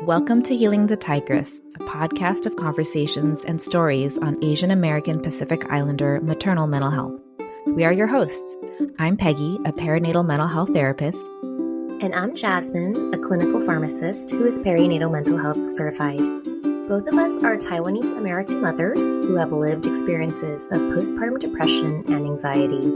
Welcome to Healing the Tigress, a podcast of conversations and stories on Asian American Pacific Islander maternal mental health. We are your hosts. I'm Peggy, a perinatal mental health therapist. And I'm Jasmine, a clinical pharmacist who is perinatal mental health certified. Both of us are Taiwanese American mothers who have lived experiences of postpartum depression and anxiety.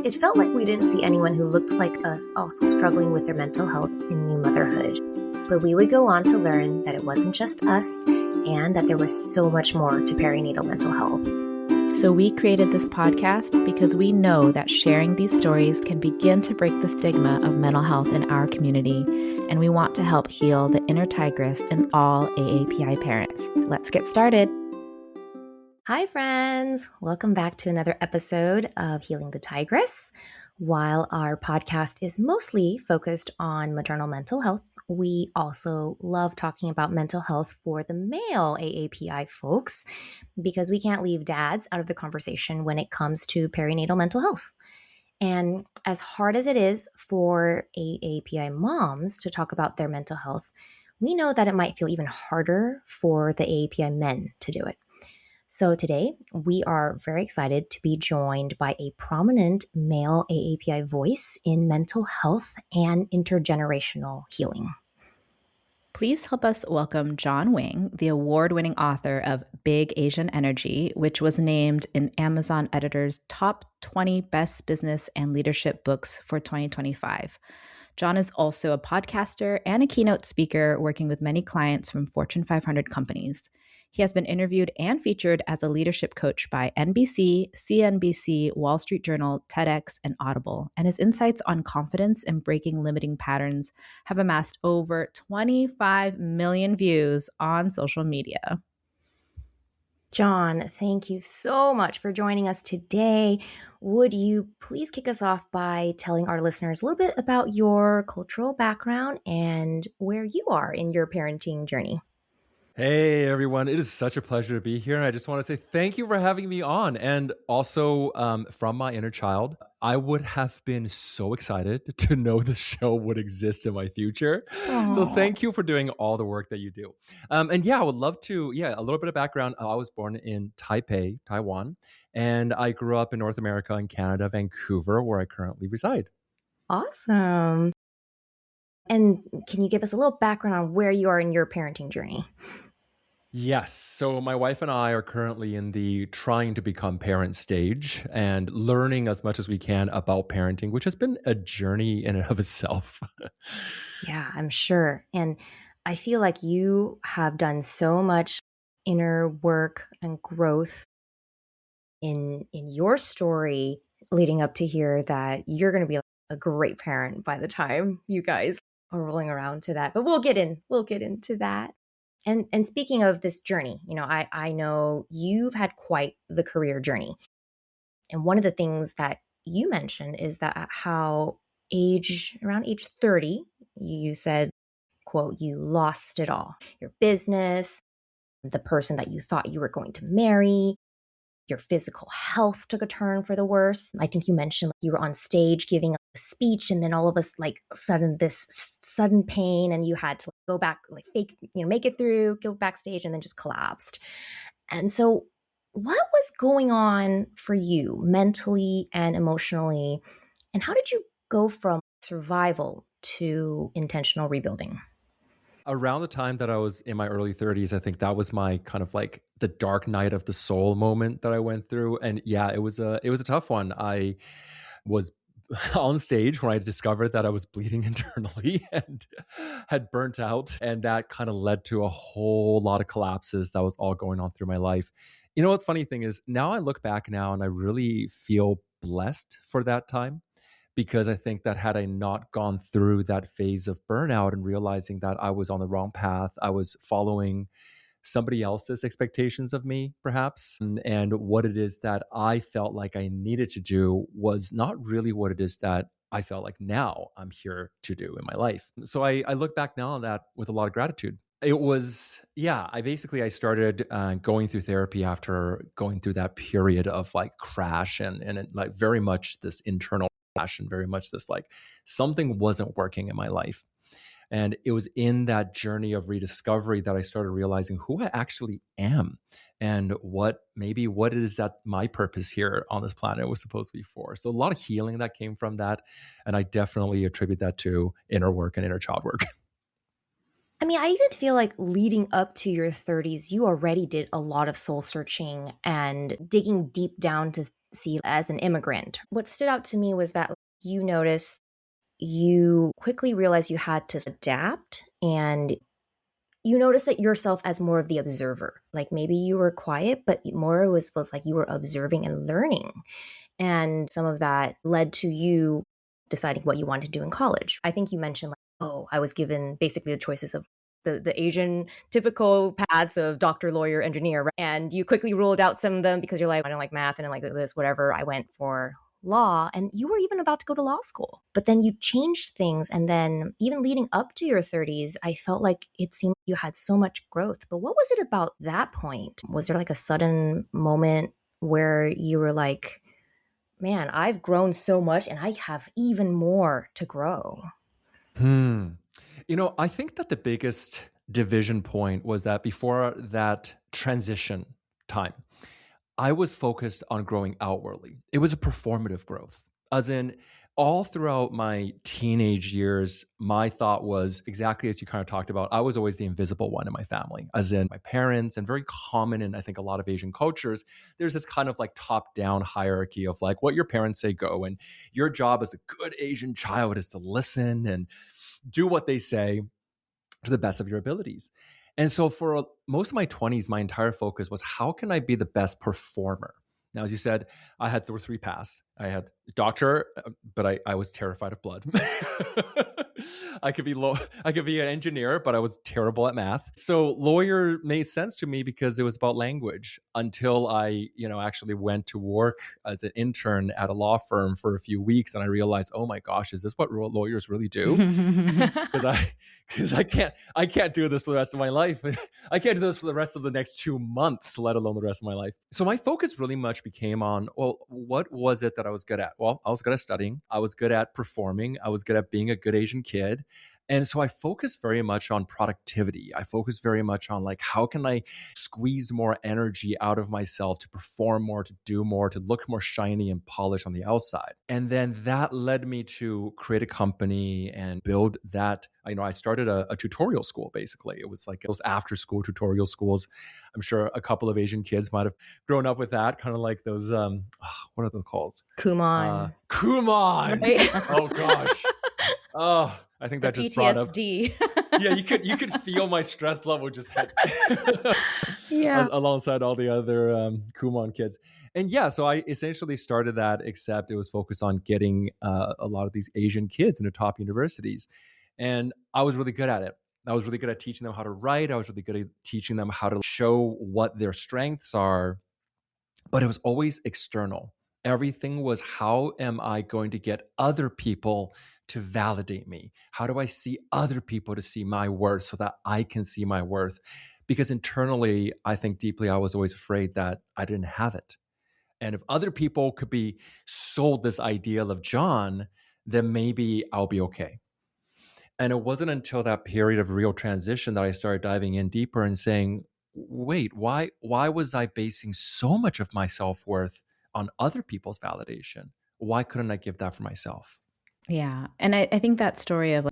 It felt like we didn't see anyone who looked like us also struggling with their mental health in new motherhood. But we would go on to learn that it wasn't just us and that there was so much more to perinatal mental health. So we created this podcast because we know that sharing these stories can begin to break the stigma of mental health in our community, and we want to help heal the inner tigress in all AAPI parents. Let's get started. Hi, friends. Welcome back to another episode of Healing the Tigress. While our podcast is mostly focused on maternal mental health, we also love talking about mental health for the male AAPI folks because we can't leave dads out of the conversation when it comes to perinatal mental health. And as hard as it is for AAPI moms to talk about their mental health, we know that it might feel even harder for the AAPI men to do it. So today, we are very excited to be joined by a prominent male AAPI voice in mental health and intergenerational healing. Please help us welcome John Wang, the award-winning author of Big Asian Energy, which was named in Amazon Editor's Top 20 Best Business and Leadership Books for 2025. John is also a podcaster and a keynote speaker working with many clients from Fortune 500 companies. He has been interviewed and featured as a leadership coach by NBC, CNBC, Wall Street Journal, TEDx, and Audible, and his insights on confidence and breaking limiting patterns have amassed over 25 million views on social media. John, thank you so much for joining us today. Would you please kick us off by telling our listeners a little bit about your cultural background and where you are in your parenting journey? Hey everyone, it is such a pleasure to be here. And I just want to say thank you for having me on. And also from my inner child, I would have been so excited to know the show would exist in my future. Aww. So thank you for doing all the work that you do. And yeah, I would love to, a little bit of background. I was born in Taipei, Taiwan, and I grew up in North America in Canada, Vancouver, where I currently reside. Awesome. And can you give us a little background on where you are in your parenting journey? Yes. So my wife and I are currently in the trying to become parent stage and learning as much as we can about parenting, which has been a journey in and of itself. Yeah, I'm sure. And I feel like you have done so much inner work and growth in your story leading up to here that you're going to be a great parent by the time you guys are rolling around to that. But we'll get into that. And speaking of this journey, I know you've had quite the career journey. And one of the things that you mentioned is that around age 30, you said, quote, you lost it all. Your business, the person that you thought you were going to marry, your physical health took a turn for the worse. I think you mentioned you were on stage giving a speech and then all of us sudden pain and you had to go back, fake, make it through, go backstage and then just collapsed. And so what was going on for you mentally and emotionally? And how did you go from survival to intentional rebuilding? Around the time that I was in my early 30s, I think that was my kind of like the dark night of the soul moment that I went through. And yeah, it was a tough one. I was on stage when I discovered that I was bleeding internally and had burnt out. And that kind of led to a whole lot of collapses that was all going on through my life. You know, what's funny thing is now I look back now and I really feel blessed for that time. Because I think that had I not gone through that phase of burnout and realizing that I was on the wrong path, I was following somebody else's expectations of me, perhaps, and what it is that I felt like I needed to do was not really what it is that I felt like now I'm here to do in my life. So I look back now on that with a lot of gratitude. It was, I started going through therapy after going through that period of like crash and it, like very much this internal and very much this like something wasn't working in my life. And it was in that journey of rediscovery that I started realizing who I actually am and what it is that my purpose here on this planet was supposed to be for. So a lot of healing that came from that. And I definitely attribute that to inner work and inner child work. I mean, I even feel like leading up to your 30s, you already did a lot of soul searching and digging deep down to see as an immigrant. What stood out to me was that you noticed you quickly realized you had to adapt, and you noticed that yourself as more of the observer. Like maybe you were quiet, but more was like you were observing and learning. And some of that led to you deciding what you wanted to do in college. I think you mentioned like, oh, I was given basically the choices of the Asian typical paths of doctor, lawyer, engineer, right? And you quickly ruled out some of them because you're like, I don't like math and I don't like this, whatever. I went for law, and you were even about to go to law school. But then you changed things. And then even leading up to your 30s, I felt like it seemed you had so much growth. But what was it about that point? Was there like a sudden moment where you were like, man, I've grown so much and I have even more to grow? Hmm. I think that the biggest division point was that before that transition time, I was focused on growing outwardly. It was a performative growth, as in, all throughout my teenage years, my thought was exactly as you kind of talked about. I was always the invisible one in my family, as in my parents, and very common in, I think, a lot of Asian cultures. There's this kind of like top down hierarchy of like what your parents say go. And your job as a good Asian child is to listen and do what they say to the best of your abilities. And so for most of my 20s, my entire focus was how can I be the best performer? Now, as you said, I had three paths. I had doctor, but I was terrified of blood. I could be an engineer, but I was terrible at math. So lawyer made sense to me because it was about language until I, actually went to work as an intern at a law firm for a few weeks. And I realized, oh my gosh, is this what lawyers really do? Because I can't do this for the rest of my life. I can't do this for the rest of the next 2 months, let alone the rest of my life. So my focus really much became on, well, what was it that I was good at? Well, I was good at studying. I was good at performing. I was good at being a good Asian kid. And so I focused very much on productivity. I focused very much on like, how can I squeeze more energy out of myself to perform more, to do more, to look more shiny and polished on the outside. And then that led me to create a company and build that. I started a tutorial school, basically. It was like those after school tutorial schools. I'm sure a couple of Asian kids might have grown up with that, kind of like those, what are those called? Kumon. Kumon. Right? Oh gosh. Oh, I think The that just brought up. PTSD. Yeah, you could feel my stress level just hit Yeah. alongside all the other Kumon kids. And yeah, so I essentially started that, except it was focused on getting a lot of these Asian kids into top universities. And I was really good at it. I was really good at teaching them how to write. I was really good at teaching them how to show what their strengths are, but it was always external. Everything was, how am I going to get other people to validate me? How do I see other people to see my worth so that I can see my worth? Because internally, I think deeply, I was always afraid that I didn't have it. And if other people could be sold this ideal of John, then maybe I'll be okay. And it wasn't until that period of real transition that I started diving in deeper and saying, wait, why was I basing so much of my self-worth on other people's validation? Why couldn't I give that for myself? Yeah. And I think that story of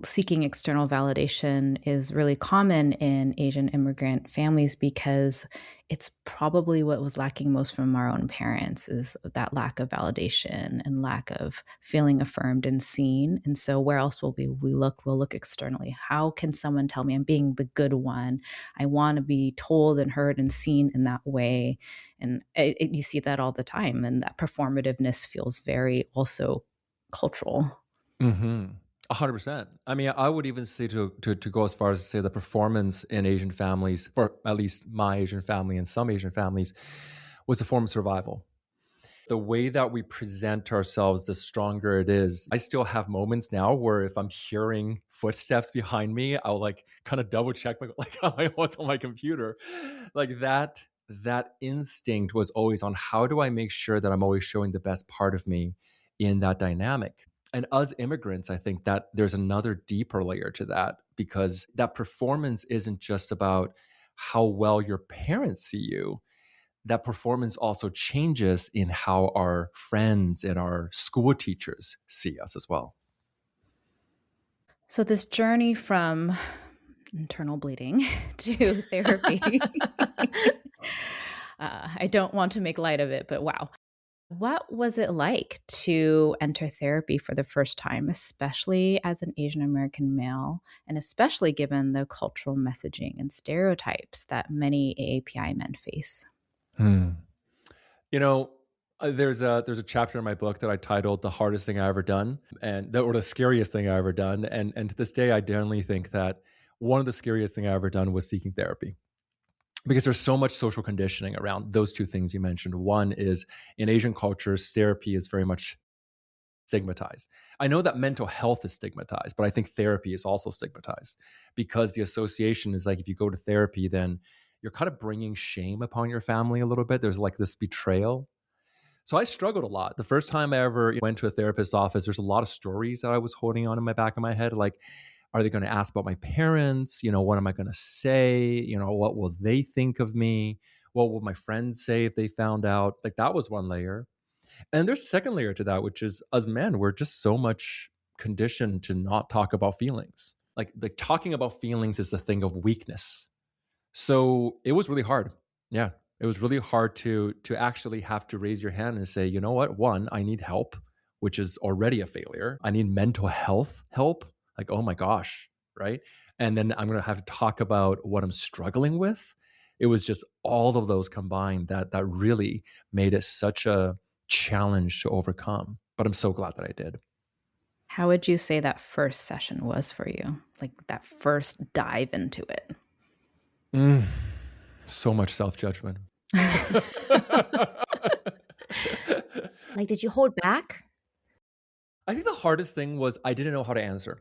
seeking external validation is really common in Asian immigrant families because it's probably what was lacking most from our own parents is that lack of validation and lack of feeling affirmed and seen. And so where else will we look? We'll look externally. How can someone tell me I'm being the good one? I want to be told and heard and seen in that way. And you see that all the time. And that performativeness feels very also cultural. Mm-hmm. 100%. I mean, I would even say to go as far as to say the performance in Asian families, for at least my Asian family and some Asian families, was a form of survival. The way that we present ourselves, the stronger it is. I still have moments now where if I'm hearing footsteps behind me, I'll like kind of double check what's on my computer. Like that instinct was always on, how do I make sure that I'm always showing the best part of me in that dynamic? And us immigrants, I think that there's another deeper layer to that, because that performance isn't just about how well your parents see you. That performance also changes in how our friends and our school teachers see us as well. So, this journey from internal bleeding to therapy, I don't want to make light of it, but wow. What was it like to enter therapy for the first time, especially as an Asian American male, and especially given the cultural messaging and stereotypes that many AAPI men face? Hmm. You know, there's a chapter in my book that I titled "The Hardest Thing I Ever Done," or the scariest thing I ever done. And to this day, I generally think that one of the scariest thing I ever done was seeking therapy, because there's so much social conditioning around those two things you mentioned. One is, in Asian cultures, therapy is very much stigmatized. I know that mental health is stigmatized, but I think therapy is also stigmatized, because the association is like, if you go to therapy, then you're kind of bringing shame upon your family a little bit. There's like this betrayal. So I struggled a lot. The first time I ever went to a therapist's office, there's a lot of stories that I was holding on in my back of my head. Like, are they going to ask about my parents? What am I going to say? What will they think of me? What will my friends say if they found out? Like, that was one layer. And there's a second layer to that, which is, as men, we're just so much conditioned to not talk about feelings. Like talking about feelings is the thing of weakness. So it was really hard. Yeah. It was really hard to actually have to raise your hand and say, you know what? One, I need help, which is already a failure. I need mental health help. Like, oh my gosh, right? And then I'm going to have to talk about what I'm struggling with. It was just all of those combined that really made it such a challenge to overcome. But I'm so glad that I did. How would you say that first session was for you? Like that first dive into it? Mm, so much self-judgment. Like, did you hold back? I think the hardest thing was I didn't know how to answer.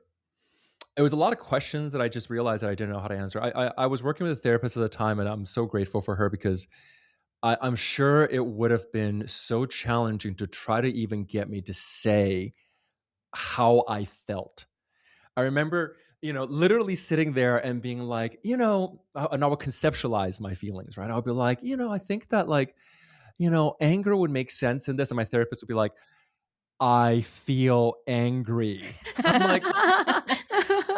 It was a lot of questions that I just realized that I didn't know how to answer. I was working with a therapist at the time, and I'm so grateful for her, because I'm sure it would have been so challenging to try to even get me to say how I felt. I remember, literally sitting there and being like, and I would conceptualize my feelings, right? I would be like, I think that, like, anger would make sense in this. And my therapist would be like, I feel angry. I'm like,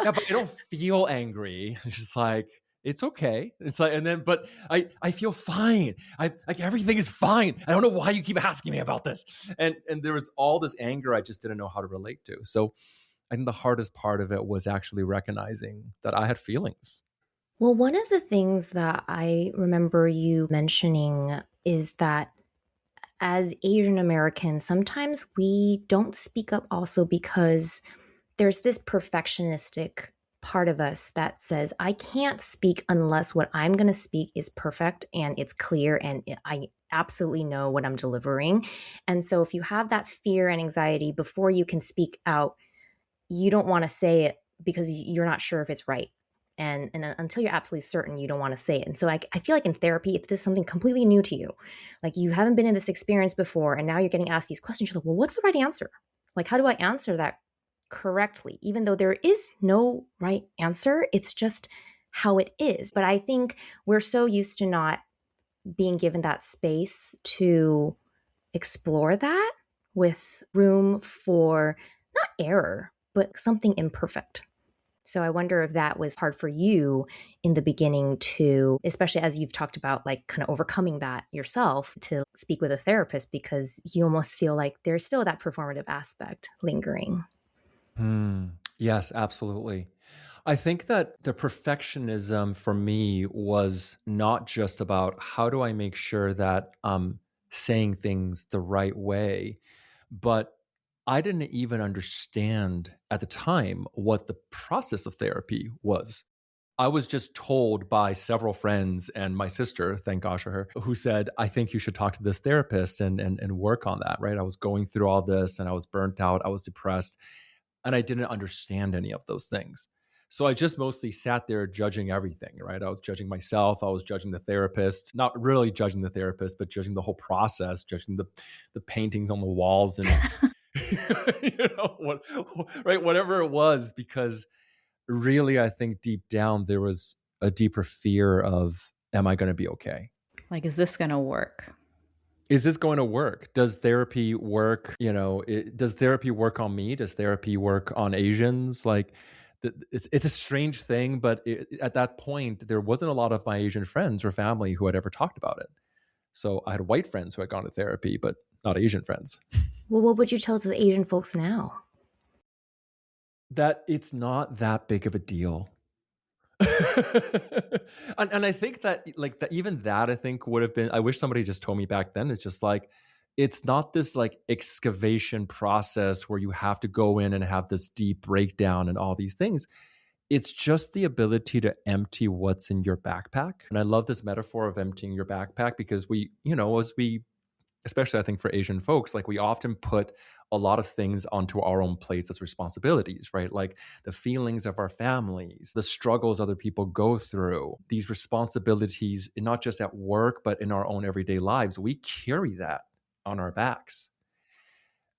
yeah, but I don't feel angry. It's just like, it's okay. It's like, and then, but I feel fine. I like, everything is fine. I don't know why you keep asking me about this. And there was all this anger I just didn't know how to relate to. So I think the hardest part of it was actually recognizing that I had feelings. Well, one of the things that I remember you mentioning is that as Asian Americans, sometimes we don't speak up also because there's this perfectionistic part of us that says, I can't speak unless what I'm going to speak is perfect and it's clear and I absolutely know what I'm delivering. And so if you have that fear and anxiety before you can speak out, you don't want to say it because you're not sure if it's right. And until you're absolutely certain, you don't want to say it. And so I feel like in therapy, if this is something completely new to you, like you haven't been in this experience before, and now you're getting asked these questions, you're like, well, what's the right answer? Like, how do I answer that correctly? Even though there is no right answer, it's just how it is. But I think we're so used to not being given that space to explore that with room for not error, but something imperfect. So I wonder if that was hard for you in the beginning to, especially as you've talked about, like kind of overcoming that yourself to speak with a therapist, because you almost feel like there's still that performative aspect lingering. Yes, absolutely. I think that the perfectionism for me was not just about how do I make sure that I'm saying things the right way, but I didn't even understand at the time what the process of therapy was. I was just told by several friends and my sister, thank gosh for her, who said, I think you should talk to this therapist and work on that, right? I was going through all this and I was burnt out, I was depressed, and I didn't understand any of those things. So I just mostly sat there judging everything, right? I was judging myself, I was judging the therapist, not really judging the therapist, but judging the whole process, judging the paintings on the walls and What, right? Whatever it was, because really, I think deep down there was a deeper fear of, am I going to be okay? Like, is this going to work? Is this going to work? Does therapy work? Does therapy work on me? Does therapy work on Asians? Like, it's a strange thing, but at that point, there wasn't a lot of my Asian friends or family who had ever talked about it. So I had white friends who had gone to therapy, but not Asian friends. Well, what would you tell the Asian folks now? That it's not that big of a deal. And I think that, like, that even that, I think, would have been, I wish somebody just told me back then. It's just like, it's not this like excavation process where you have to go in and have this deep breakdown and all these things. It's just the ability to empty what's in your backpack. And I love this metaphor of emptying your backpack, because as we, especially I think for Asian folks, like, we often put a lot of things onto our own plates as responsibilities, right? Like the feelings of our families, the struggles other people go through, these responsibilities, not just at work, but in our own everyday lives. We carry that on our backs.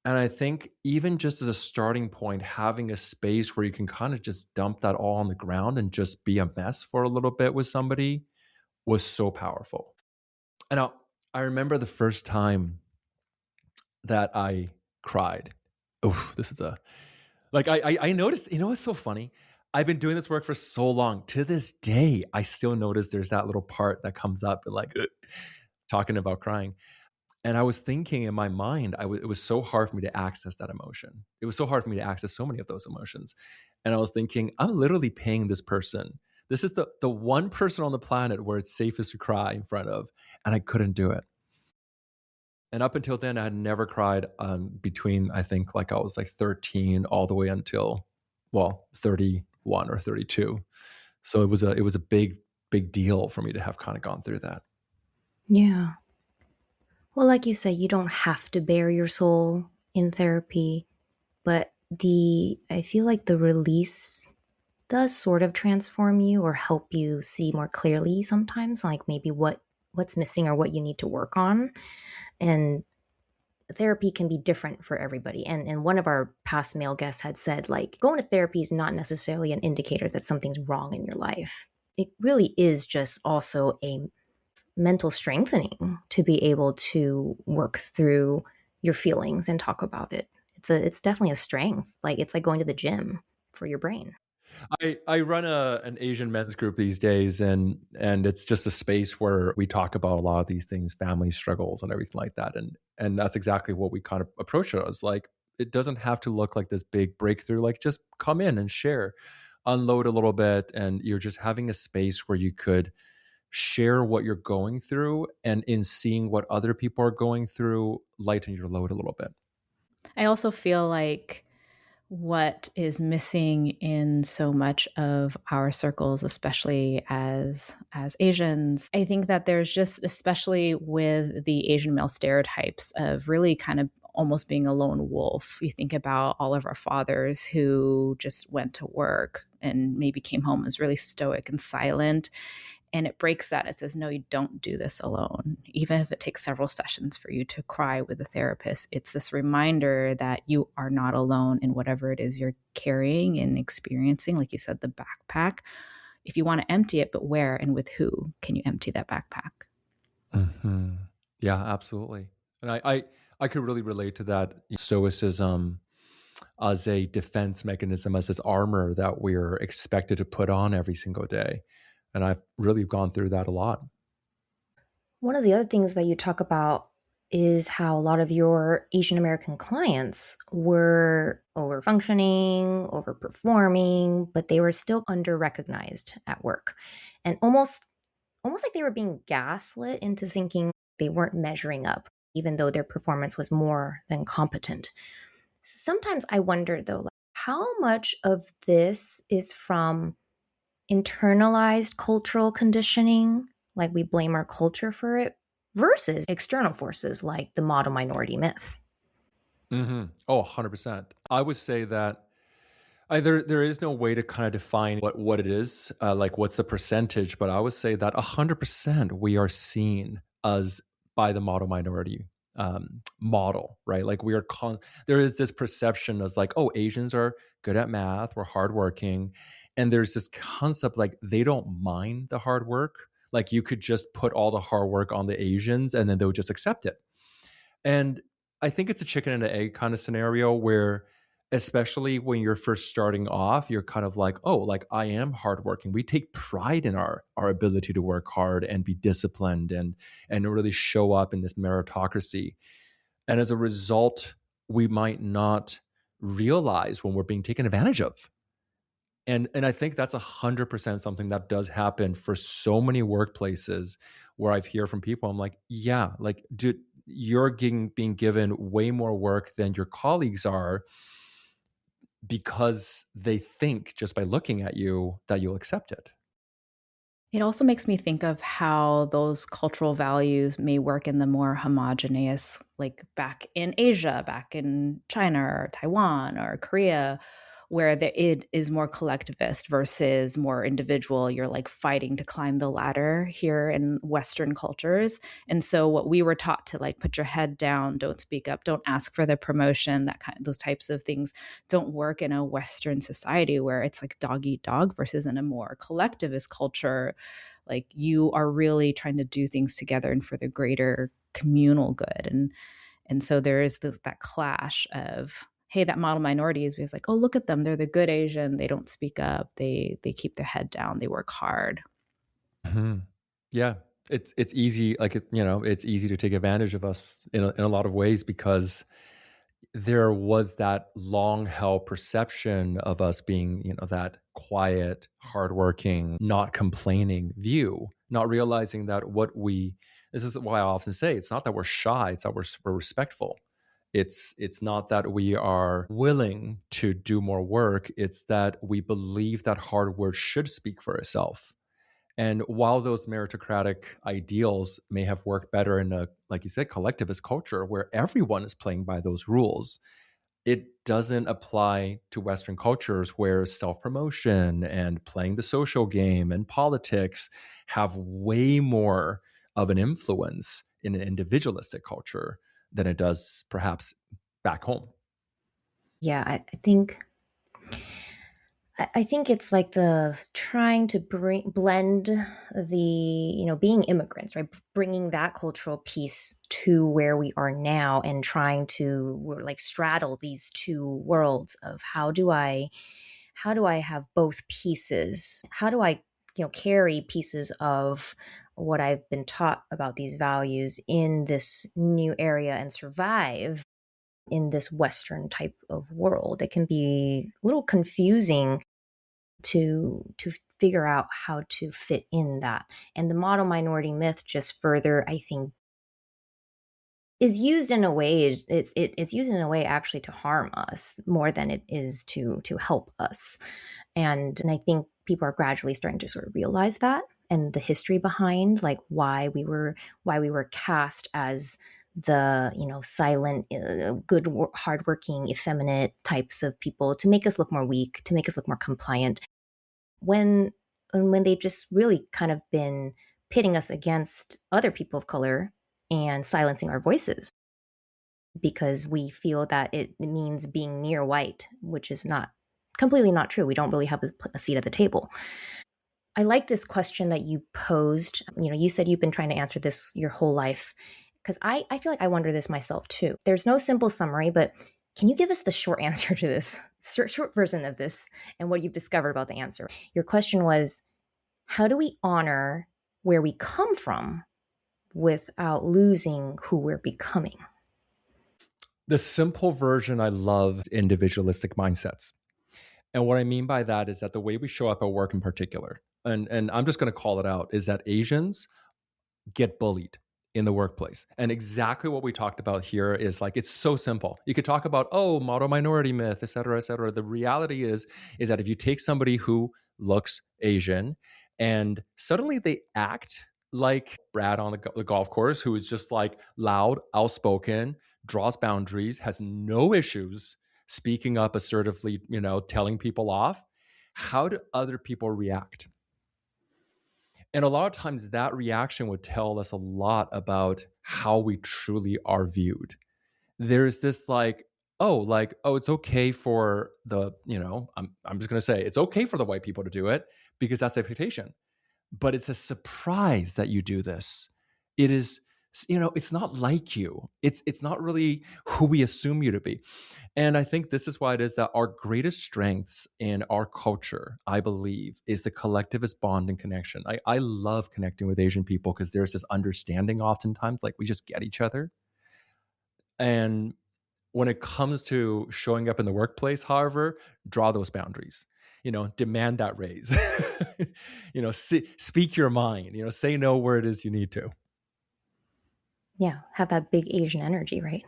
And I think even just as a starting point, having a space where you can kind of just dump that all on the ground and just be a mess for a little bit with somebody was so powerful. And I remember the first time that I cried. Oh, this is a, like, I noticed, what's so funny? I've been doing this work for so long. To this day, I still notice there's that little part that comes up and, like, talking about crying. And I was thinking in my mind, it was so hard for me to access that emotion. It was so hard for me to access so many of those emotions. And I was thinking, I'm literally paying this person. This is the one person on the planet where it's safest to cry in front of, and I couldn't do it. And up until then, I had never cried, between, I think, like, I was like 13 all the way until, well, 31 or 32. So it was a big, big deal for me to have kind of gone through that. Yeah. Well, like you say, you don't have to bare your soul in therapy, but I feel like the release does sort of transform you or help you see more clearly sometimes, like maybe what's missing or what you need to work on. And therapy can be different for everybody. And one of our past male guests had said, like, going to therapy is not necessarily an indicator that something's wrong in your life. It really is just also a mental strengthening to be able to work through your feelings and talk about it. It's definitely a strength. Like, it's like going to the gym for your brain. I run an Asian men's group these days, and it's just a space where we talk about a lot of these things, family struggles and everything like that. And that's exactly what we kind of approach it as. Like, it doesn't have to look like this big breakthrough. Like, just come in and share, unload a little bit, and you're just having a space where you could share what you're going through, and in seeing what other people are going through, lighten your load a little bit. I also feel like what is missing in so much of our circles, especially as Asians, I think that there's just, especially with the Asian male stereotypes of really kind of almost being a lone wolf. You think about all of our fathers who just went to work and maybe came home as really stoic and silent. And it breaks that. It says, no, you don't do this alone. Even if it takes several sessions for you to cry with a therapist, it's this reminder that you are not alone in whatever it is you're carrying and experiencing. Like you said, the backpack. If you want to empty it, but where and with who can you empty that backpack? Mm-hmm. Yeah, absolutely. And I could really relate to that stoicism as a defense mechanism, as this armor that we're expected to put on every single day. And I've really gone through that a lot. One of the other things that you talk about is how a lot of your Asian American clients were over functioning, overperforming, but they were still under recognized at work. And almost like they were being gaslit into thinking they weren't measuring up, even though their performance was more than competent. Sometimes I wonder though, like, how much of this is from internalized cultural conditioning, like we blame our culture for it, versus external forces like the model minority myth. Mm-hmm. Oh, 100%. I would say that there is no way to kind of define what it is, like what's the percentage, but I would say that 100% we are seen as by the model minority. model, right? Like there is this perception as like, oh, Asians are good at math, we're hardworking, and there's this concept like they don't mind the hard work. Like you could just put all the hard work on the Asians, and then they would just accept it. And I think it's a chicken and an egg kind of scenario where, especially when you're first starting off, you're kind of like, oh, like I am hardworking. We take pride in our ability to work hard and be disciplined and really show up in this meritocracy. And as a result, we might not realize when we're being taken advantage of. And I think that's 100% something that does happen for so many workplaces where I've heard from people. I'm like, yeah, like, dude, you're being given way more work than your colleagues are because they think just by looking at you that you'll accept it. It also makes me think of how those cultural values may work in the more homogeneous, like back in Asia, back in China or Taiwan or Korea, where it is more collectivist versus more individual. You're like fighting to climb the ladder here in Western cultures. And so what we were taught to like put your head down, don't speak up, don't ask for the promotion, those types of things don't work in a Western society where it's like dog eat dog versus in a more collectivist culture like you are really trying to do things together and for the greater communal good. And so there is that clash of, hey, that model minority is because like, oh, look at them, they're the good Asian, they don't speak up, they keep their head down, they work hard. Mhm. Yeah, it's easy. Like it's easy to take advantage of us in a lot of ways because there was that long held perception of us being, that quiet, hardworking, not complaining view, not realizing that this is why I often say it's not that we're shy, it's that we're respectful. It's not that we are willing to do more work, it's that we believe that hard work should speak for itself. And while those meritocratic ideals may have worked better in a, like you said, collectivist culture where everyone is playing by those rules, it doesn't apply to Western cultures where self promotion and playing the social game and politics have way more of an influence in an individualistic culture than it does perhaps back home. Yeah, I think it's like the trying to blend the, being immigrants, right? Bringing that cultural piece to where we are now and trying to we're like straddle these two worlds of how do I have both pieces? How do I, carry pieces of what I've been taught about these values in this new area and survive in this Western type of world? It can be a little confusing to figure out how to fit in that. And the model minority myth just further, I think, is used in a way it's used in a way actually to harm us more than it is to help us. And I think people are gradually starting to sort of realize that and the history behind like why we were cast as the silent good hardworking effeminate types of people to make us look more weak, to make us look more compliant, when when they've just really kind of been pitting us against other people of color and silencing our voices because we feel that it means being near white, which is not completely not true. We don't really have a seat at the table. I like this question that you posed. You said you've been trying to answer this your whole life because I feel like I wonder this myself too. There's no simple summary, but can you give us the short answer to this, short version of this, and what you've discovered about the answer? Your question was, how do we honor where we come from without losing who we're becoming? The simple version I love individualistic mindsets. And what I mean by that is that the way we show up at work in particular, and I'm just going to call it out, is that Asians get bullied in the workplace. And exactly what we talked about here is like it's so simple. You could talk about, oh, model minority myth, et cetera, et cetera. The reality is that if you take somebody who looks Asian and suddenly they act like Brad on the golf course, who is just like loud, outspoken, draws boundaries, has no issues speaking up assertively, telling people off, how do other people react? And a lot of times that reaction would tell us a lot about how we truly are viewed. There's this oh, it's okay for I'm just gonna say it's okay for the white people to do it because that's the expectation. But it's a surprise that you do this. It is, it's not like you. It's not really who we assume you to be. And I think this is why it is that our greatest strengths in our culture, I believe, is the collectivist bond and connection. I love connecting with Asian people because there's this understanding oftentimes, like we just get each other. And when it comes to showing up in the workplace, however, draw those boundaries. Demand that raise. Speak your mind. Say no where it is you need to. Yeah, have that big Asian energy, right?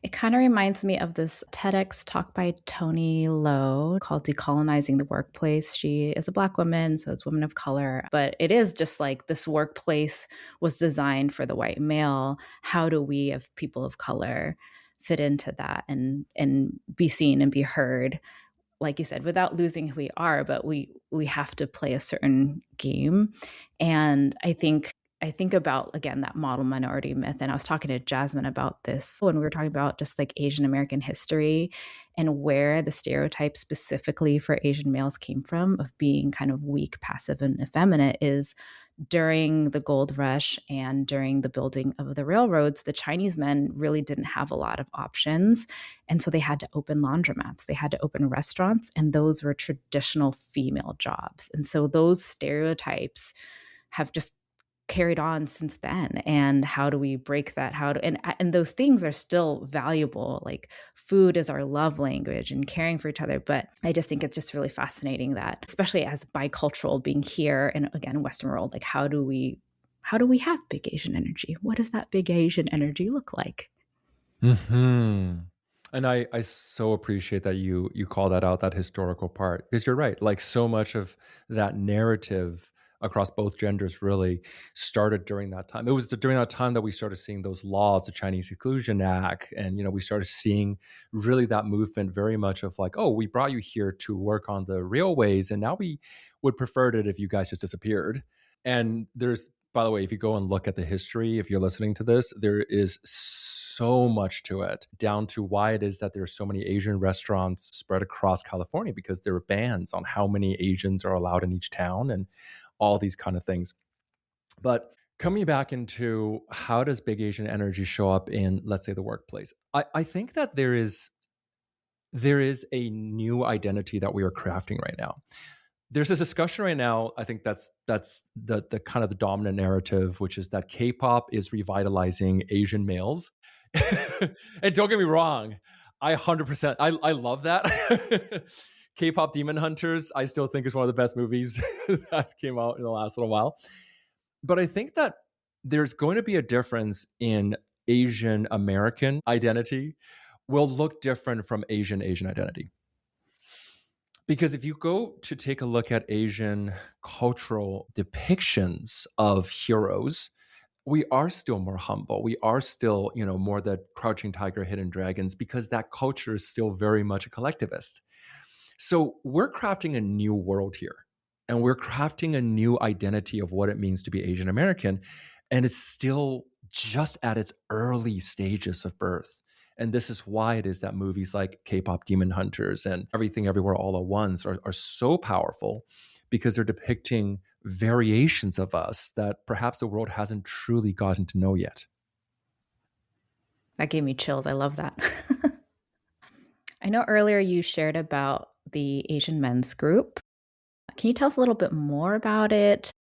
It kind of reminds me of this TEDx talk by Tony Lowe called Decolonizing the Workplace. She is a Black woman, so it's women of color. But it is just like this workplace was designed for the white male. How do we, as people of color, fit into that and be seen and be heard? Like you said, without losing who we are, but we have to play a certain game. And I think about, again, that model minority myth. And I was talking to Jasmine about this when we were talking about just like Asian American history and where the stereotype specifically for Asian males came from of being kind of weak, passive, and effeminate is during the gold rush and during the building of the railroads, the Chinese men really didn't have a lot of options. And so they had to open laundromats, they had to open restaurants, and those were traditional female jobs. And so those stereotypes have just carried on since then. And how do we break that? And those things are still valuable. Like food is our love language and caring for each other. But I just think it's just really fascinating that, especially as bicultural being here and again, Western world, like how do we have big Asian energy? What does that big Asian energy look like? Hmm. And I so appreciate that you call that out, that historical part, because you're right. Like so much of that narrative across both genders really started during that time. It was during that time that we started seeing those laws, the Chinese Exclusion Act, and we started seeing really that movement very much of like, oh, we brought you here to work on the railways, and now we would prefer it if you guys just disappeared. And there's, by the way, if you go and look at the history, if you're listening to this, there is so much to it, down to why it is that there are so many Asian restaurants spread across California, because there are bans on how many Asians are allowed in each town and all these kind of things. But coming back into how does big Asian energy show up in, let's say, the workplace? I think that there is a new identity that we are crafting right now. There's this discussion right now. I think that's the kind of the dominant narrative, which is that K-pop is revitalizing Asian males. And don't get me wrong, I 100%, I love that. K-pop Demon Hunters, I still think is one of the best movies that came out in the last little while. But I think that there's going to be a difference in Asian American identity will look different from Asian identity. Because if you go to take a look at Asian cultural depictions of heroes, we are still more humble. We are still, more the crouching tiger, hidden dragons, because that culture is still very much a collectivist. So we're crafting a new world here, and we're crafting a new identity of what it means to be Asian American. And it's still just at its early stages of birth. And this is why it is that movies like K-pop Demon Hunters and Everything Everywhere All at Once are so powerful, because they're depicting variations of us that perhaps the world hasn't truly gotten to know yet. That gave me chills. I love that. I know earlier you shared about the Asian men's group. Can you tell us a little bit more about it?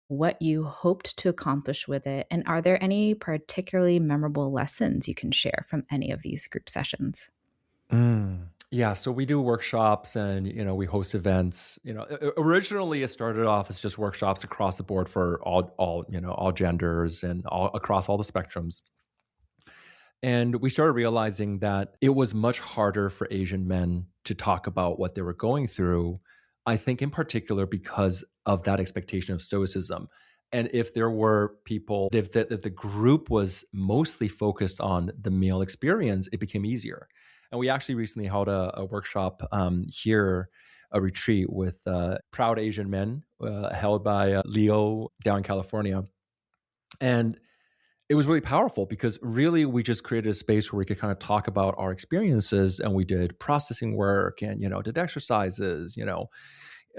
What you hoped to accomplish with it? And are there any particularly memorable lessons you can share from any of these group sessions? Yeah, so we do workshops and we host events. Originally it started off as just workshops across the board for all genders and all across all the spectrums. And we started realizing that it was much harder for Asian men to talk about what they were going through, I think in particular because of that expectation of stoicism. And if there were people, if the group was mostly focused on the male experience, it became easier. And we actually recently held a workshop here, a retreat with Proud Asian Men, held by Leo down in California. And it was really powerful because really we just created a space where we could kind of talk about our experiences, and we did processing work and, did exercises,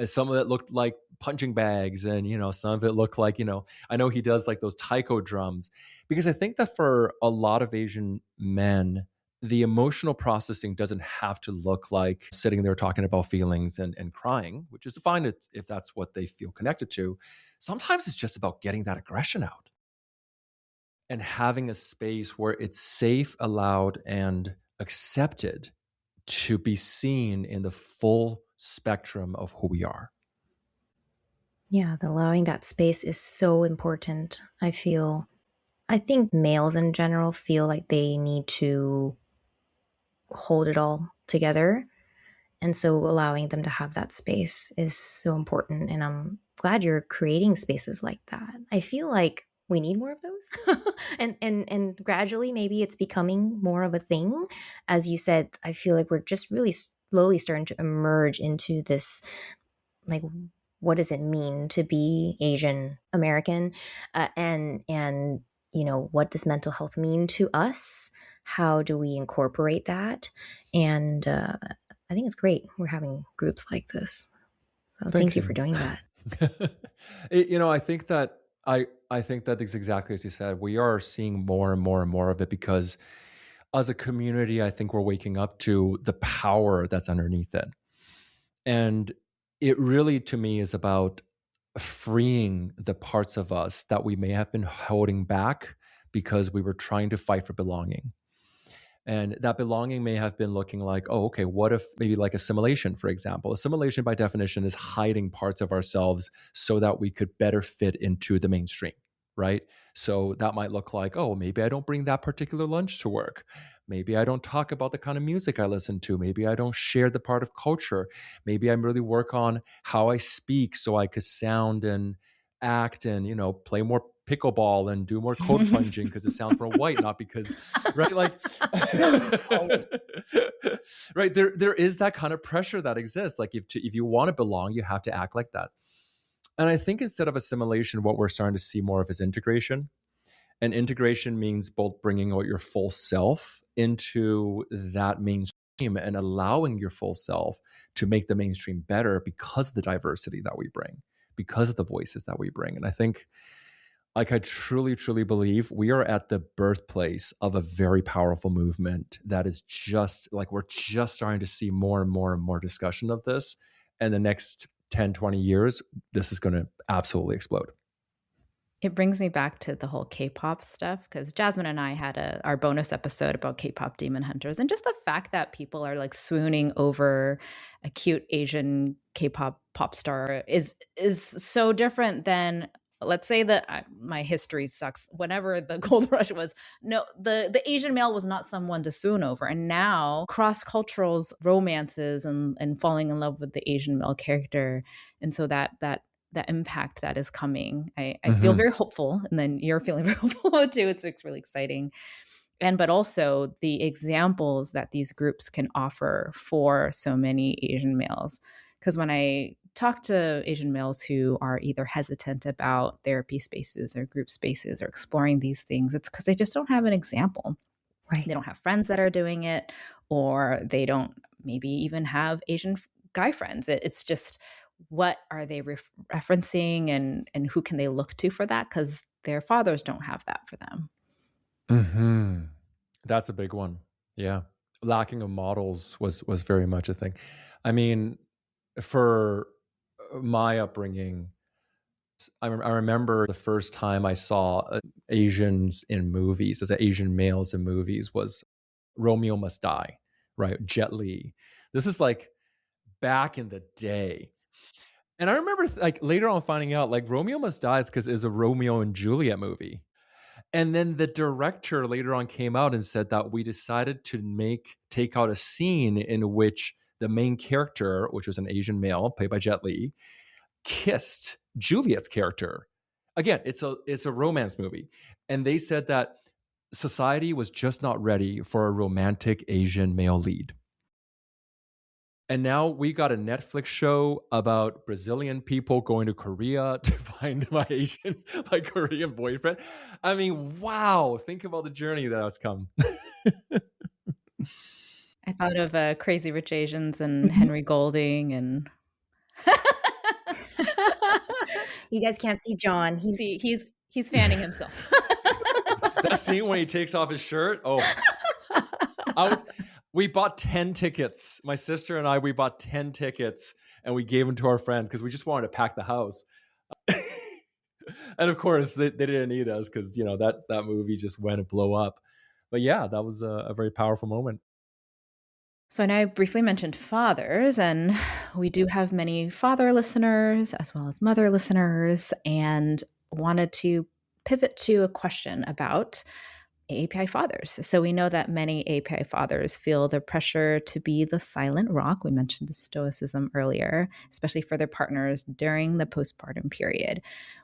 some of it looked like punching bags, and, some of it looked like, I know he does like those taiko drums, because I think that for a lot of Asian men, the emotional processing doesn't have to look like sitting there talking about feelings and crying, which is fine if that's what they feel connected to. Sometimes it's just about getting that aggression out and having a space where it's safe, allowed, and accepted to be seen in the full spectrum of who we are. Yeah, allowing that space is so important. I think males in general feel like they need to hold it all together. And so allowing them to have that space is so important. And I'm glad you're creating spaces like that. I feel like we need more of those. and gradually maybe it's becoming more of a thing. As you said, I feel like we're just really slowly starting to emerge into this, like, what does it mean to be Asian American? And what does mental health mean to us? How do we incorporate that? And I think it's great we're having groups like this. So thank you for doing that. I think that I think that is exactly as you said. We are seeing more and more and more of it because as a community, I think we're waking up to the power that's underneath it. And it really, to me, is about freeing the parts of us that we may have been holding back because we were trying to fight for belonging. And that belonging may have been looking like, oh, okay, what if maybe like assimilation, for example? Assimilation by definition is hiding parts of ourselves so that we could better fit into the mainstream, right? So that might look like, oh, maybe I don't bring that particular lunch to work. Maybe I don't talk about the kind of music I listen to. Maybe I don't share the part of culture. Maybe I really work on how I speak so I could sound and act and, play more pickleball and do more code plunging because it sounds more white, not because, right? Like, right. There is that kind of pressure that exists. Like if you want to belong, you have to act like that. And I think instead of assimilation, what we're starting to see more of is integration. And integration means both bringing out your full self into that mainstream and allowing your full self to make the mainstream better because of the diversity that we bring, because of the voices that we bring. And I think, like, I truly, truly believe we are at the birthplace of a very powerful movement that is just like, we're just starting to see more and more and more discussion of this. And the next 10, 20 years, this is going to absolutely explode. It brings me back to the whole K-pop stuff, because Jasmine and I had our bonus episode about K-pop demon hunters, and just the fact that people are like swooning over a cute Asian K-pop pop star is so different than, let's say that my history sucks. Whenever the gold rush was, no, the Asian male was not someone to swoon over, and now cross culturals romances and falling in love with the Asian male character, and so that impact that is coming. I feel very hopeful, and then you're feeling very hopeful too. It's really exciting. But also the examples that these groups can offer for so many Asian males. Because when I talk to Asian males who are either hesitant about therapy spaces or group spaces or exploring these things, it's because they just don't have an example. Right. They don't have friends that are doing it, or they don't maybe even have Asian guy friends. It's just, what are they referencing, and who can they look to for that? Because their fathers don't have that for them. Mm-hmm. That's a big one. Yeah. Lacking of models was very much a thing. I mean, for my upbringing, I remember the first time I saw Asians in movies, as Asian males in movies, was Romeo Must Die, right? Jet Li. This is like back in the day. And I remember like later on finding out like Romeo Must Die is because it was a Romeo and Juliet movie. And then the director later on came out and said that we decided to take out a scene in which the main character, which was an Asian male played by Jet Li, kissed Juliet's character. Again, it's a romance movie. And they said that society was just not ready for a romantic Asian male lead. And now we got a Netflix show about Brazilian people going to Korea to find my Asian, like Korean boyfriend. I mean, wow, think about the journey that's come. I thought of Crazy Rich Asians and Henry Golding and You guys can't see John. see he's fanning himself. That scene when he takes off his shirt. Oh, we bought 10 tickets. My sister and I, we bought 10 tickets and we gave them to our friends because we just wanted to pack the house. And of course, they didn't need us because, you know, that movie just went and blow up. But yeah, that was a very powerful moment. So I know I briefly mentioned fathers, and we do have many father listeners as well as mother listeners, and wanted to pivot to a question about AAPI fathers. So we know that many AAPI fathers feel the pressure to be the silent rock. We mentioned the stoicism earlier, especially for their partners during the postpartum period,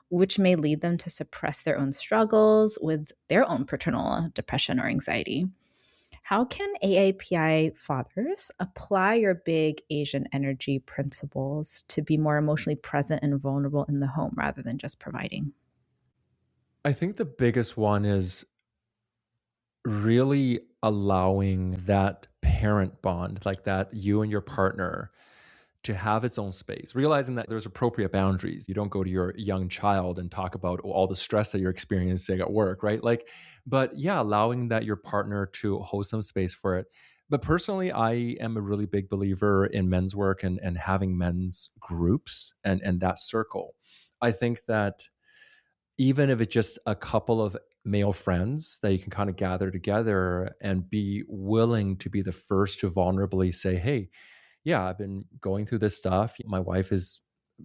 which may lead them to suppress their own struggles with their own paternal depression or anxiety. How can AAPI fathers apply your big Asian energy principles to be more emotionally present and vulnerable in the home rather than just providing? I think the biggest one is really allowing that parent bond, like that you and your partner, to have its own space, realizing that there's appropriate boundaries. You don't go to your young child and talk about all the stress that you're experiencing at work, right? Like, but yeah, allowing that your partner to hold some space for it. But personally, I am a really big believer in men's work and having men's groups and that circle. I think that even if it's just a couple of male friends that you can kind of gather together and be willing to be the first to vulnerably say, hey, yeah, I've been going through this stuff. My wife is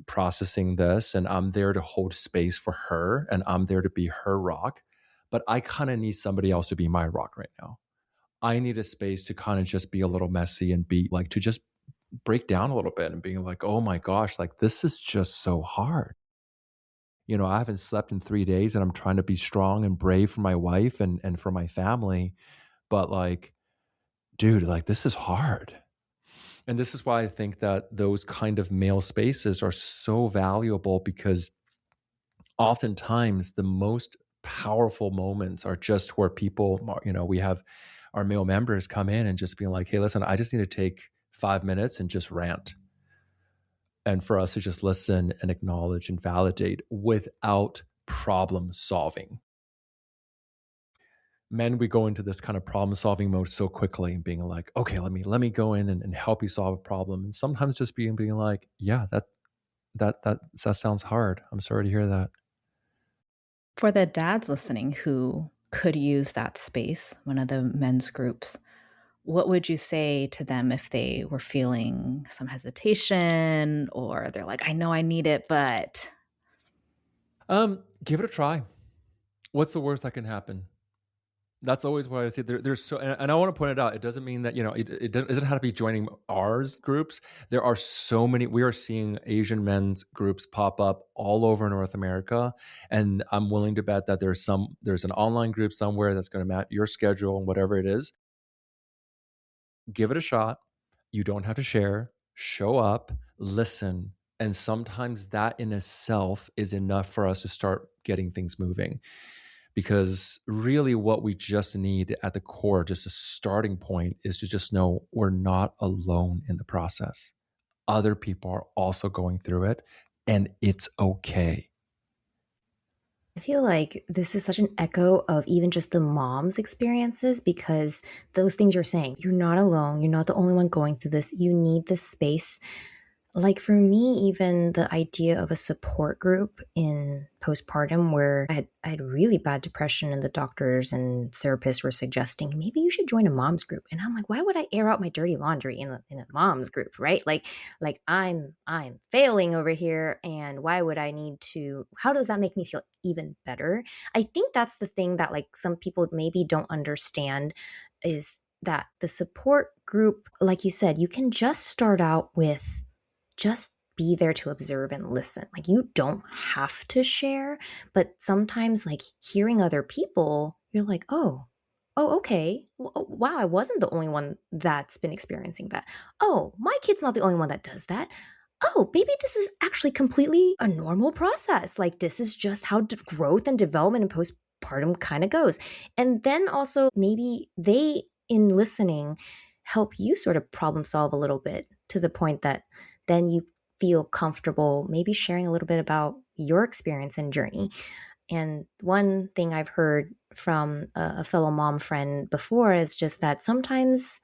processing this, and I'm there to hold space for her, and I'm there to be her rock. But I kind of need somebody else to be my rock right now. I need a space to kind of just be a little messy and be like, to just break down a little bit and being like, oh my gosh, like this is just so hard. You know, I haven't slept in 3 days and I'm trying to be strong and brave for my wife and for my family. But like, dude, like this is hard. And this is why I think that those kind of male spaces are so valuable because oftentimes the most powerful moments are just where people, you know, we have our male members come in and just being like, hey, listen, I just need to take 5 minutes and just rant. And for us to just listen and acknowledge and validate without problem solving. Men, we go into this kind of problem solving mode so quickly and being like, okay, let me go in and help you solve a problem. And sometimes just being like, yeah, that sounds hard. I'm sorry to hear that. For the dads listening who could use that space, one of the men's groups, what would you say to them if they were feeling some hesitation or they're like, I know I need it, but Give it a try. What's the worst that can happen? That's always what I say. There's so, and I want to point it out. It doesn't mean that, you know, it doesn't have to be joining ours groups. There are so many. We are seeing Asian men's groups pop up all over North America, and I'm willing to bet that there's an online group somewhere that's going to match your schedule and whatever it is. Give it a shot. You don't have to share. Show up, listen, and sometimes that in itself is enough for us to start getting things moving. Because really, what we just need at the core, just a starting point, is to just know we're not alone in the process. Other people are also going through it, and it's okay. I feel like this is such an echo of even just the mom's experiences because those things you're saying, you're not alone. You're not the only one going through this. You need this space. Like for me, even the idea of a support group in postpartum where I had really bad depression and the doctors and therapists were suggesting maybe you should join a mom's group. And I'm like, why would I air out my dirty laundry in a mom's group, right? Like I'm failing over here and why would I need to, how does that make me feel even better? I think that's the thing that like some people maybe don't understand is that the support group, like you said, you can just start out with just be there to observe and listen. Like you don't have to share, but sometimes like hearing other people, you're like, oh, oh, okay. Wow, I wasn't the only one that's been experiencing that. Oh, my kid's not the only one that does that. Oh, maybe this is actually completely a normal process. Like, this is just how growth and development and postpartum kind of goes. And then also, maybe they, in listening, help you sort of problem solve a little bit to the point that then you feel comfortable maybe sharing a little bit about your experience and journey. And one thing I've heard from a fellow mom friend before is just that sometimes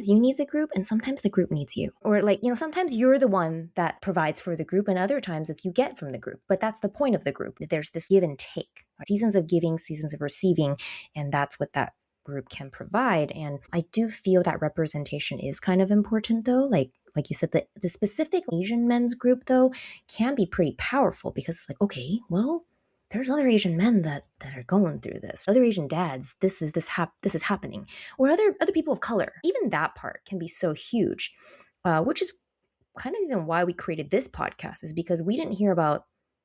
you need the group and sometimes the group needs you. Or like, sometimes you're the one that provides for the group and other times it's you get from the group. But that's the point of the group. There's this give and take. Right? Seasons of giving, seasons of receiving, and that's what that group can provide. And I do feel that representation is kind of important though. Like you said, the specific Asian men's group though can be pretty powerful because it's like, okay, well, there's other Asian men that are going through this. Other Asian dads, this is happening, or other people of color. Even that part can be so huge, which is kind of even why we created this podcast. Is because we didn't hear about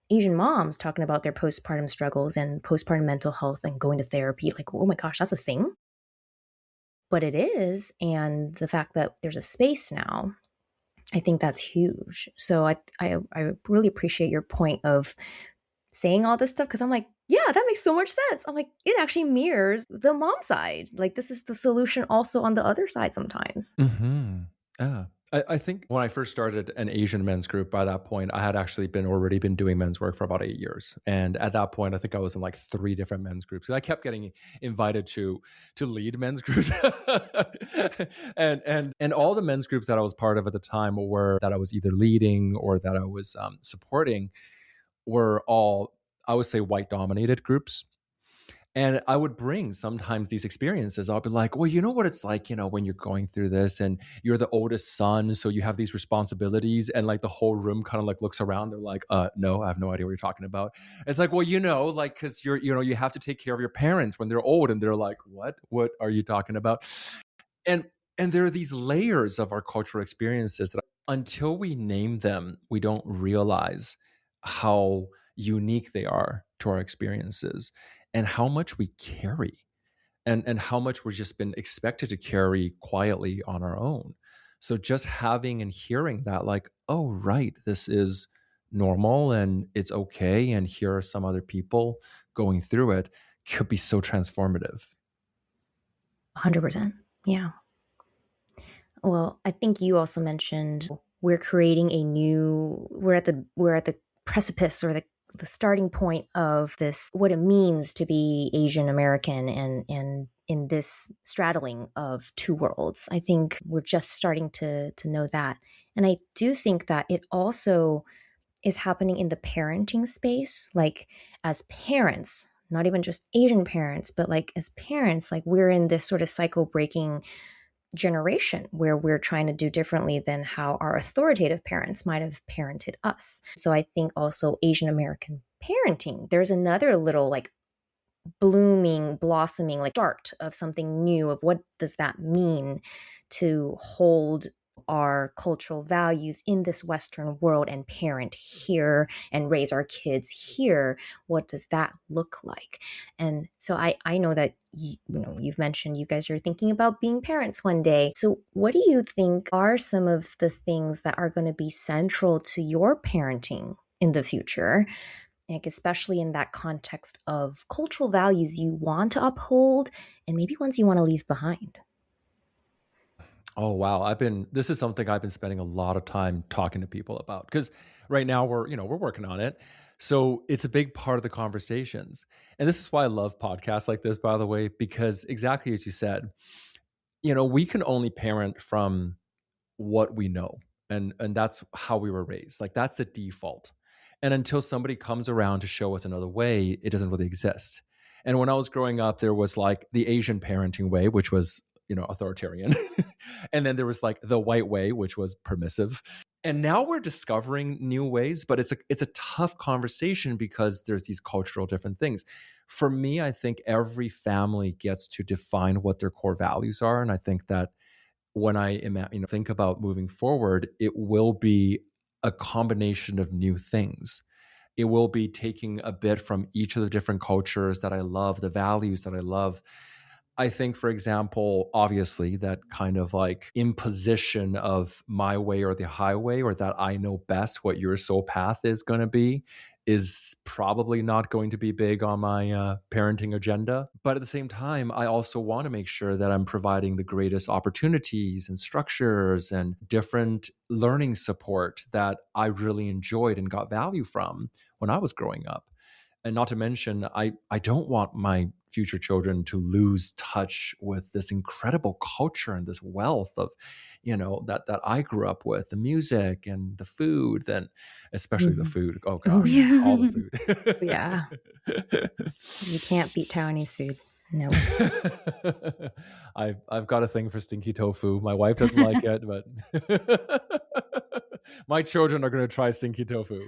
Asian moms talking about their postpartum struggles and postpartum mental health and going to therapy. Like, oh my gosh, that's a thing. But it is, and the fact that there's a space now, I think that's huge. So I really appreciate your point of saying all this stuff because I'm like, yeah, that makes so much sense. I'm like, it actually mirrors the mom side. Like, this is the solution also on the other side sometimes. Yeah. I think when I first started an Asian men's group, by that point, I had actually already been doing men's work for about 8 years. And at that point, I think I was in like 3 different men's groups. I kept getting invited to lead men's groups. and all the men's groups that I was part of at the time were that I was either leading or that I was supporting were all, I would say, white dominated groups. And I would bring sometimes these experiences. I'll be like, well, you know what it's like, when you're going through this and you're the oldest son. So you have these responsibilities and like the whole room kind of like looks around. They're like, no, I have no idea what you're talking about. It's like, well, like, cause you have to take care of your parents when they're old. And they're like, what are you talking about? And, and there are these layers of our cultural experiences that until we name them, we don't realize how unique they are to our experiences and how much we carry and how much we've just been expected to carry quietly on our own. So just having and hearing that, like, oh, right, this is normal and it's okay. And here are some other people going through it could be so transformative. 100%. Yeah. Well, I think you also mentioned we're at the precipice or the starting point of this, what it means to be Asian American and in this straddling of two worlds. I think we're just starting to know that. And I do think that it also is happening in the parenting space. Like, as parents, not even just Asian parents, but like as parents, like we're in this sort of cycle breaking generation where we're trying to do differently than how our authoritative parents might have parented us. So I think also Asian American parenting, there's another little like blossoming, like start of something new of what does that mean to hold our cultural values in this Western world and parent here and raise our kids here. What does that look like? And so I know that you've mentioned you guys are thinking about being parents one day. So what do you think are some of the things that are going to be central to your parenting in the future? Like, especially in that context of cultural values you want to uphold and maybe ones you want to leave behind. Oh, wow. This is something I've been spending a lot of time talking to people about because right now we're working on it. So it's a big part of the conversations. And this is why I love podcasts like this, by the way, because exactly as you said, we can only parent from what we know. And that's how we were raised. Like that's the default. And until somebody comes around to show us another way, it doesn't really exist. And when I was growing up, there was like the Asian parenting way, which was, authoritarian. And then there was like the white way, which was permissive. And now we're discovering new ways, but it's a tough conversation because there's these cultural different things. For me, I think every family gets to define what their core values are. And I think that when I think about moving forward, it will be a combination of new things. It will be taking a bit from each of the different cultures that I love, the values that I love. I think, for example, obviously that kind of like imposition of my way or the highway, or that I know best what your soul path is going to be, is probably not going to be big on my parenting agenda. But at the same time, I also want to make sure that I'm providing the greatest opportunities and structures and different learning support that I really enjoyed and got value from when I was growing up. And not to mention, I don't want my future children to lose touch with this incredible culture and this wealth of, that I grew up with, the music and the food, and especially the food. Oh Oh, gosh, yeah. all the Yeah. You can't beat Taiwanese food. No. I've got a thing for stinky tofu. My wife doesn't like it, but my children are going to try stinky tofu.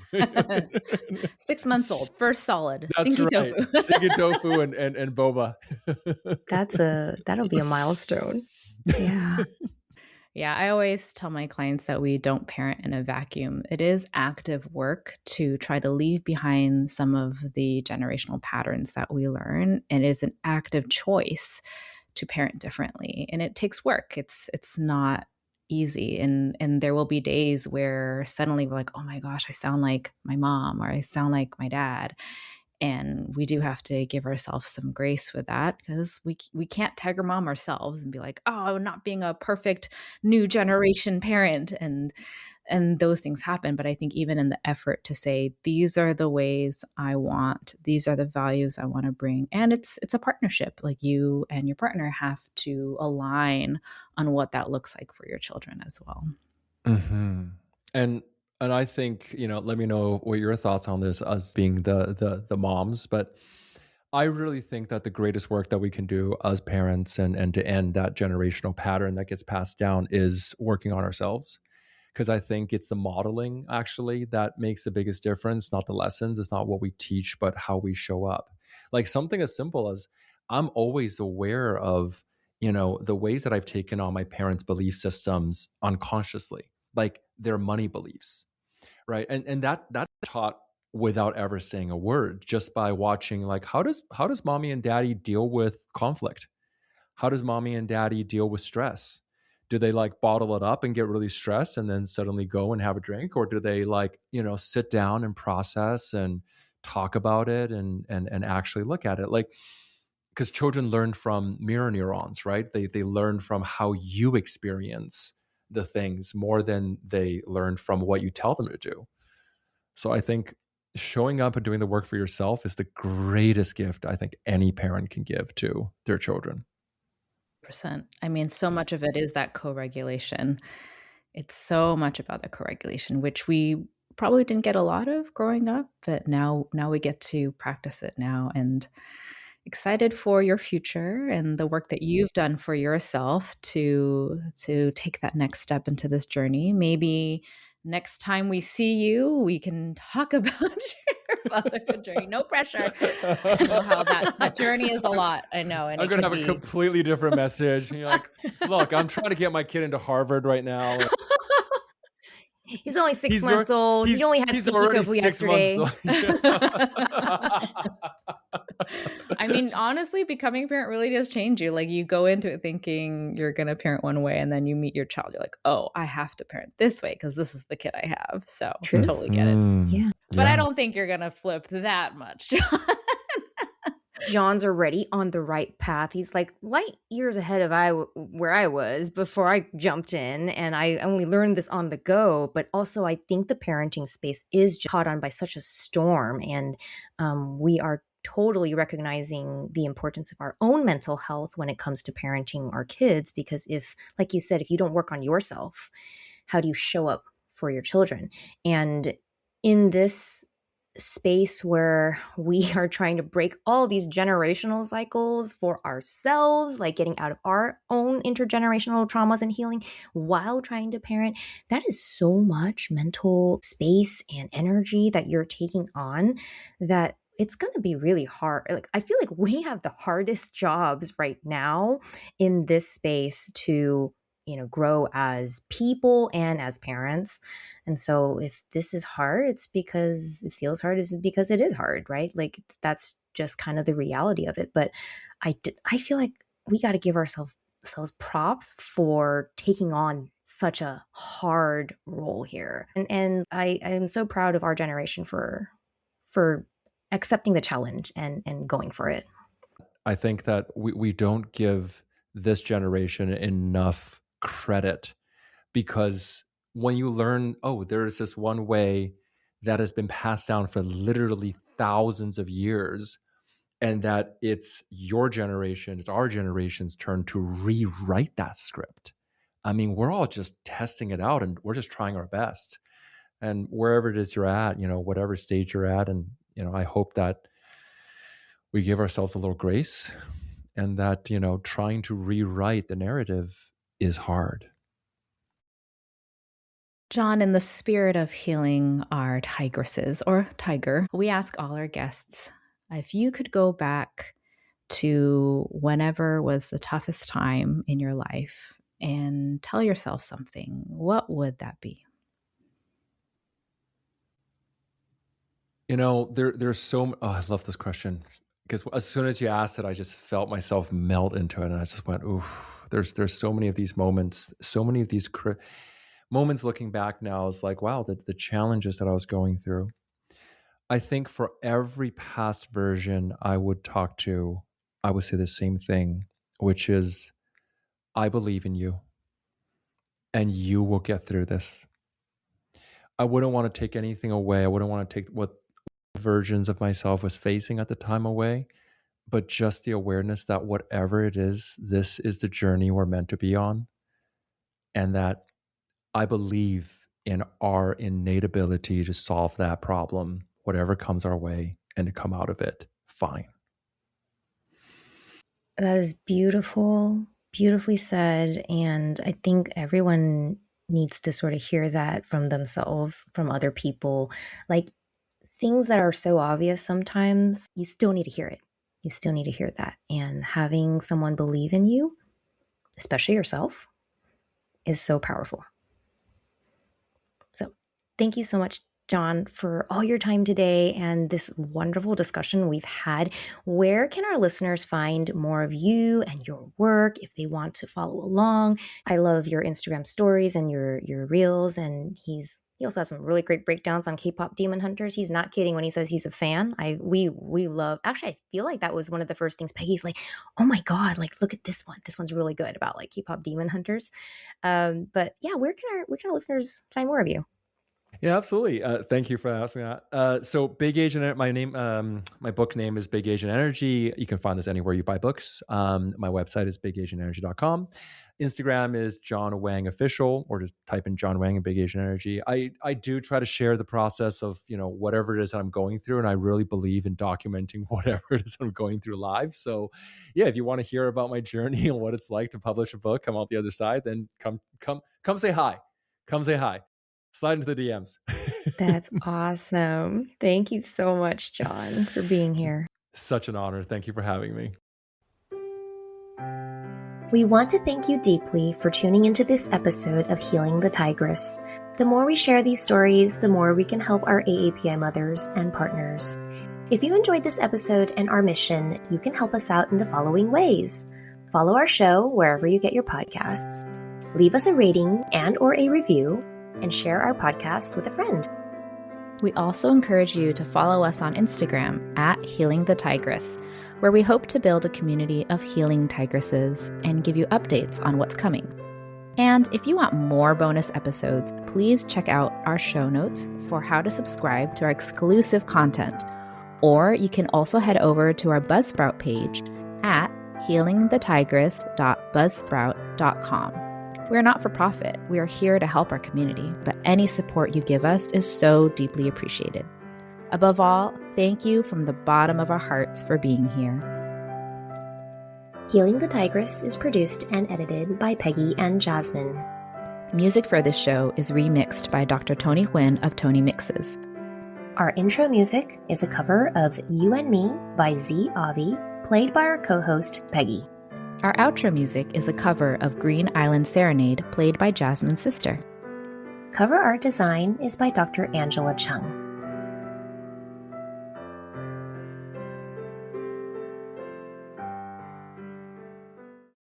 6 months old, first solid, That's stinky right. tofu. Stinky tofu and boba. That'll be a milestone. Yeah. Yeah, I always tell my clients that we don't parent in a vacuum. It is active work to try to leave behind some of the generational patterns that we learn. And it is an active choice to parent differently. And it takes work. It's not easy. And there will be days where suddenly we're like, oh my gosh, I sound like my mom, or I sound like my dad. And we do have to give ourselves some grace with that, because we can't tiger mom ourselves and be like, oh, I'm not being a perfect new generation parent, and those things happen. But I think even in the effort to say, these are the ways I want, these are the values I want to bring, and it's a partnership. Like, you and your partner have to align on what that looks like for your children as well. Mm-hmm. And I think, let me know what your thoughts on this, as being the moms. But I really think that the greatest work that we can do as parents, and to end that generational pattern that gets passed down, is working on ourselves. Because I think it's the modeling actually that makes the biggest difference, not the lessons. It's not what we teach, but how we show up. Like something as simple as, I'm always aware of, the ways that I've taken on my parents' belief systems unconsciously, like their money beliefs, right? And that's taught without ever saying a word, just by watching, like, how does mommy and daddy deal with conflict? How does mommy and daddy deal with stress? Do they like bottle it up and get really stressed and then suddenly go and have a drink? Or do they like, sit down and process and talk about it and actually look at it? Like, because children learn from mirror neurons, right? They learn from how you experience the things more than they learn from what you tell them to do. So I think showing up and doing the work for yourself is the greatest gift I think any parent can give to their children. Percent. I mean, so much of it is that co-regulation. It's so much about the co-regulation, which we probably didn't get a lot of growing up, but now we get to practice it now. And excited for your future and the work that you've done for yourself to take that next step into this journey. Maybe next time we see you, we can talk about your fatherhood journey. No pressure. I know how that journey is a lot. I know. And I'm going to have a completely different message. And you're like, look, I'm trying to get my kid into Harvard right now. He's only 6 months old. He only had stinky tofu yesterday. I mean, honestly, becoming a parent really does change you. Like, you go into it thinking you're going to parent one way, and then you meet your child. You're like, oh, I have to parent this way because this is the kid I have. So True. Totally get it. Yeah. But I don't think you're going to flip that much, John. John's already on the right path. He's like light years ahead of where I was before I jumped in, and I only learned this on the go. But also, I think the parenting space is caught on by such a storm, and we are totally recognizing the importance of our own mental health when it comes to parenting our kids. Because if, like you said, if you don't work on yourself, how do you show up for your children? And in this space where we are trying to break all these generational cycles for ourselves, like getting out of our own intergenerational traumas and healing while trying to parent, that is so much mental space and energy that you're taking on that it's going to be really hard. Like, I feel like we have the hardest jobs right now in this space to grow as people and as parents. And so if this is hard, it's because it feels hard, is because it is hard, right? Like, that's just kind of the reality of it. But I feel like we got to give ourselves props for taking on such a hard role here. And I am so proud of our generation for accepting the challenge and going for it. I think that we don't give this generation enough credit, because when you learn, oh, there's this one way that has been passed down for literally thousands of years, and that it's your generation, it's our generation's turn to rewrite that script. I mean, we're all just testing it out and we're just trying our best. And wherever it is you're at, whatever stage you're at, and, I hope that we give ourselves a little grace, and that, trying to rewrite the narrative is hard. John, in the spirit of healing our tigresses or tiger, we ask all our guests, if you could go back to whenever was the toughest time in your life and tell yourself something, what would that be? There's so, I love this question, because as soon as you asked it, I just felt myself melt into it. And I just went, oof, there's so many of these moments, so many of these moments looking back now is like, wow, the challenges that I was going through. I think for every past version I would talk to, I would say the same thing, which is, I believe in you and you will get through this. I wouldn't want to take anything away. I wouldn't want to take what versions of myself was facing at the time away, but just the awareness that whatever it is, this is the journey we're meant to be on. And that I believe in our innate ability to solve that problem, whatever comes our way, and to come out of it fine. That is beautiful, beautifully said. And I think everyone needs to sort of hear that from themselves, from other people. Like, things that are so obvious sometimes, you still need to hear it. You still need to hear that. And having someone believe in you, especially yourself, is so powerful. So thank you so much, John, for all your time today and this wonderful discussion we've had. Where can our listeners find more of you and your work if they want to follow along? I love your Instagram stories and your reels, and he also has some really great breakdowns on K-pop Demon Hunters. He's not kidding when he says he's a fan. We love, actually, I feel like that was one of the first things Peggy's like, oh my God, like, look at this one. This one's really good about like K-pop Demon Hunters. But yeah, where can our listeners find more of you? Yeah, absolutely. Thank you for asking that. So Big Asian, my book name is Big Asian Energy. You can find this anywhere you buy books. My website is bigasianenergy.com. Instagram is John Wang Official, or just type in John Wang and Big Asian Energy. I do try to share the process of, whatever it is that I'm going through. And I really believe in documenting whatever it is I'm going through live. So yeah, if you want to hear about my journey and what it's like to publish a book, come out the other side, then come say hi. Come say hi. Slide into the DMs. That's awesome. Thank you so much, John, for being here. Such an honor. Thank you for having me. We want to thank you deeply for tuning into this episode of Healing the Tigress. The more we share these stories, the more we can help our AAPI mothers and partners. If you enjoyed this episode and our mission, you can help us out in the following ways. Follow our show wherever you get your podcasts. Leave us a rating and/or a review, and share our podcast with a friend. We also encourage you to follow us on Instagram at Healing the Tigress, where we hope to build a community of healing tigresses and give you updates on what's coming. And if you want more bonus episodes, please check out our show notes for how to subscribe to our exclusive content. Or you can also head over to our Buzzsprout page at healingthetigress.buzzsprout.com. We are not for profit. We are here to help our community, but any support you give us is so deeply appreciated. Above all, thank you from the bottom of our hearts for being here. Healing the Tigress is produced and edited by Peggy and Jasmine. Music for this show is remixed by Dr. Tony Huynh of Tony Mixes. Our intro music is a cover of You and Me by Z Avi, played by our co-host Peggy. Our outro music is a cover of Green Island Serenade, played by Jasmine's sister. Cover art design is by Dr. Angela Chung.